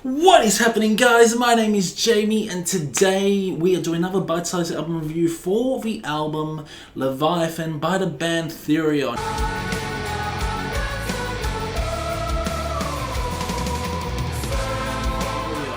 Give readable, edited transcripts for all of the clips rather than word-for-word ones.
What is happening, guys? My name is Jamie and today we are doing another bite-sized album review for the album Leviathan by the band Therion.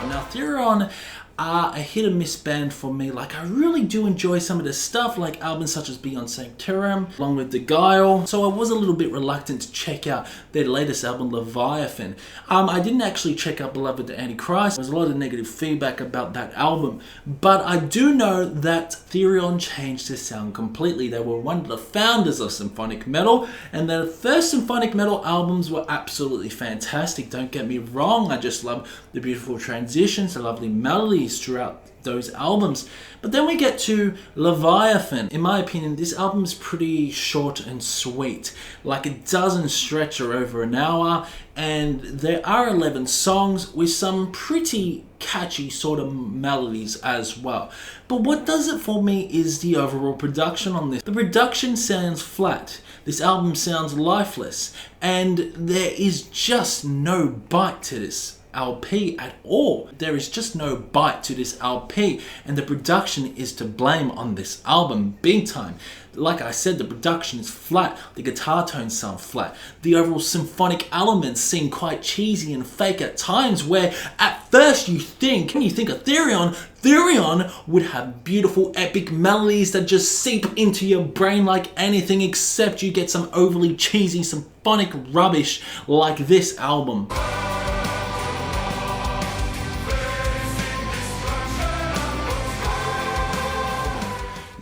Now Therion are a hit and miss band for me. Like, I really do enjoy some of the stuff, like albums such as Beyonce Therion, along with The Guile. So I was a little bit reluctant to check out their latest album, Leviathan. I didn't actually check out Beloved the Antichrist. There was a lot of negative feedback about that album. But I do know that Therion changed their sound completely. They were one of the founders of symphonic metal, and their first symphonic metal albums were absolutely fantastic. Don't get me wrong, I just love the beautiful transitions, the lovely melodies throughout those albums. But then we get to Leviathan. In my opinion, this album is pretty short and sweet. Like, it doesn't stretch for over an hour, and there are 11 songs with some pretty catchy sort of melodies as well. But what does it for me is the overall production on this. The production sounds flat. This album sounds lifeless, and there is just no bite to this LP at all. There is just no bite to this LP, and the production is to blame on this album big time. Like I said, the production is flat, the guitar tones sound flat, the overall symphonic elements seem quite cheesy and fake at times, where at first when you think of Therion would have beautiful epic melodies that just seep into your brain like anything, except you get some overly cheesy symphonic rubbish like this album.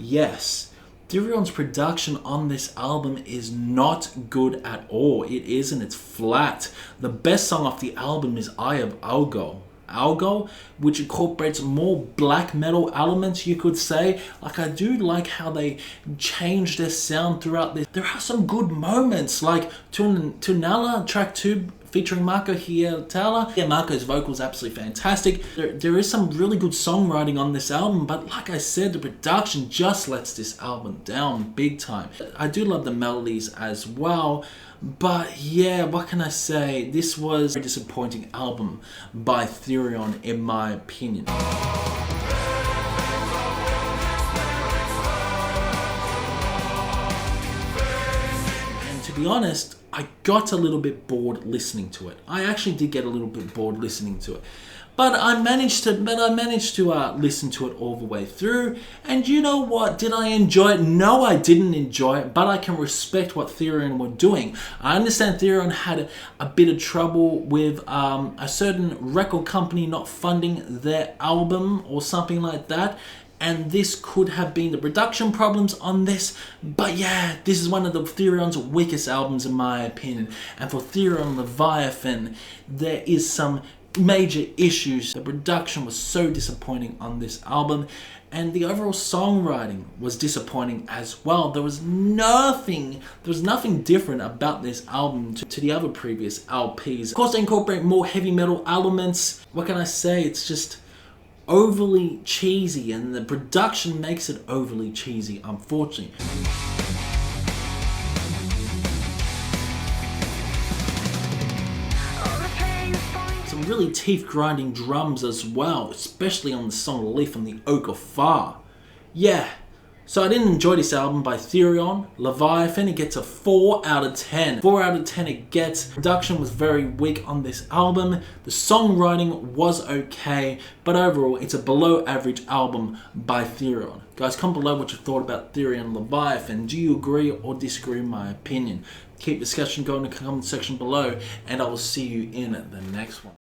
Yes, Therion's production on this album is not good at all. It isn't, it's flat. The best song off the album is Eye of Algo, which incorporates more black metal elements, you could say. Like, I do like how they change their sound throughout this. There are some good moments, like Tunala, track 2, featuring Marco Hietala. Yeah, Marco's vocals absolutely fantastic. There is some really good songwriting on this album, but like I said, the production just lets this album down big time. I do love the melodies as well, but yeah, what can I say? This was a disappointing album by Therion, in my opinion. And to be honest, I got a little bit bored listening to it. I actually did get a little bit bored listening to it. But I managed to listen to it all the way through. And you know what? Did I enjoy it? No, I didn't enjoy it, but I can respect what Therion were doing. I understand Therion had a bit of trouble with a certain record company not funding their album or something like that. And this could have been the production problems on this. But yeah, this is one of the Therion's weakest albums in my opinion. And for Therion Leviathan, there is some major issues. The production was so disappointing on this album, and the overall songwriting was disappointing as well. There was nothing different about this album to the other previous LPs. Of course, they incorporate more heavy metal elements. What can I say? It's just overly cheesy, and the production makes it overly cheesy, unfortunately. Some really teeth-grinding drums as well, especially on the song Leaf on the Oak of Far. Yeah, so I didn't enjoy this album by Therion. Leviathan, it gets a 4 out of 10. 4 out of 10 it gets. Production was very weak on this album. The songwriting was okay, but overall it's a below average album by Therion. Guys, comment below what you thought about Therion Leviathan. Do you agree or disagree with my opinion? Keep discussion going in the comment section below, and I will see you in the next one.